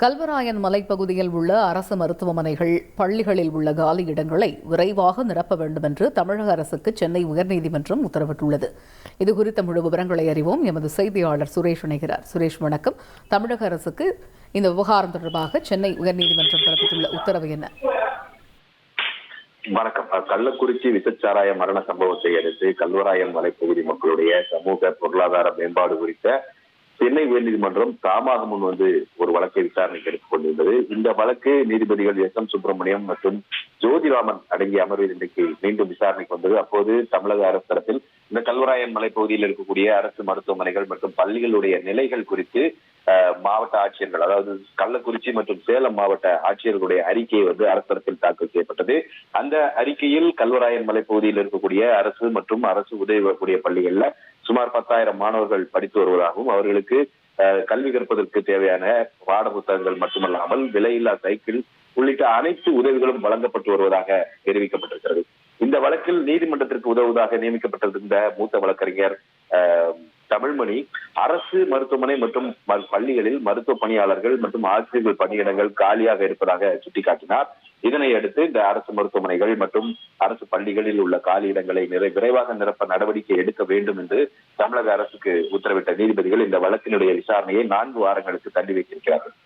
கல்வராயன் மலைப்பகுதியில் உள்ள அரசு மருத்துவமனைகள், பள்ளிகளில் உள்ள காலி இடங்களை விரைவாக நிரப்ப வேண்டும் என்று தமிழக அரசுக்கு சென்னை உயர்நீதிமன்றம் உத்தரவிட்டுள்ளது. இதுகுறித்த முழு விவரங்களை அறிவோம். எமது செய்தியாளர் சுரேஷ் இணைகிறார். சுரேஷ், வணக்கம். தமிழக அரசுக்கு இந்த விவகாரம் தொடர்பாக சென்னை உயர்நீதிமன்றம் பிறப்பித்துள்ள உத்தரவு என்ன? வணக்கம். கள்ளக்குறிச்சி விசச்சாராய மரண சம்பவத்தை அடுத்து கல்வராயன் மலைப்பகுதி மக்களுடைய சமூக பொருளாதார மேம்பாடு குறித்த சென்னை உயர்நீதிமன்றம் தாமாக முன் வந்து ஒரு வழக்கை விசாரணைக்கு எடுத்துக் கொண்டிருந்தது. இந்த வழக்கு நீதிபதிகள் எஸ்.எம். சுப்பிரமணியம் மற்றும் ஜோதிராமன் அடங்கிய அமர்வில் இன்றைக்கு மீண்டும் விசாரணைக்கு வந்தது. அப்போது தமிழக அரசு தரப்பில் இந்த கல்வராயன் மலைப்பகுதியில் இருக்கக்கூடிய அரசு மருத்துவமனைகள் மற்றும் பள்ளிகளுடைய நிலைகள் குறித்து மாவட்ட ஆட்சியர்கள், அதாவது கள்ளக்குறிச்சி மற்றும் சேலம் மாவட்ட ஆட்சியர்களுடைய அறிக்கையை வந்து அரசு தரப்பில் தாக்கல் செய்யப்பட்டது. அந்த அறிக்கையில் கல்வராயன் மலைப்பகுதியில் இருக்கக்கூடிய அரசு மற்றும் அரசு உதவி வரக்கூடிய பள்ளிகள்ல சுமார் 10,000 மாணவர்கள் படித்து வருவதாகவும், அவர்களுக்கு கல்வி கற்பதற்கு தேவையான பாட புத்தகங்கள் மட்டுமல்லாமல் விலையில்லா சைக்கிள் உள்ளிட்ட அனைத்து உதவிகளும் வழங்கப்பட்டு வருவதாக தெரிவிக்கப்பட்டிருக்கிறது. இந்த வழக்கில் நீதிமன்றத்திற்கு உதவுவதாக நியமிக்கப்பட்டிருந்த மூத்த வழக்கறிஞர் தமிழ்மணி, அரசு மருத்துவமனை மற்றும் பள்ளிகளில் மருத்துவ பணியாளர்கள் மற்றும் ஆசிரியர்கள் பணியிடங்கள் காலியாக இருப்பதாக சுட்டிக்காட்டினார். இதனை அடுத்து இந்த அரசு மருத்துவமனைகள் மற்றும் அரசு பள்ளிகளில் உள்ள காலி இடங்களை விரைவாக நிரப்ப நடவடிக்கை எடுக்க வேண்டும் என்று தமிழக அரசுக்கு உத்தரவிட்ட நீதிபதிகள் இந்த வழக்கினுடைய விசாரணையை 4 வாரங்களுக்கு தள்ளி வைத்திருக்கிறார்கள்.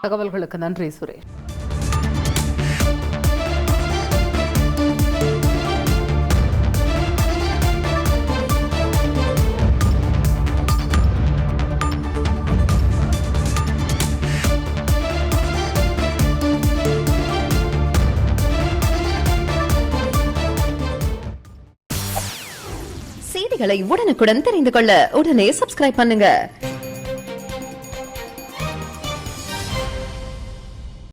தகவல்களுக்கு நன்றி சுரேஷ். செய்திகளை உடனுக்குடன் தெரிந்து கொள்ள உடனே சப்ஸ்கிரைப் பண்ணுங்க.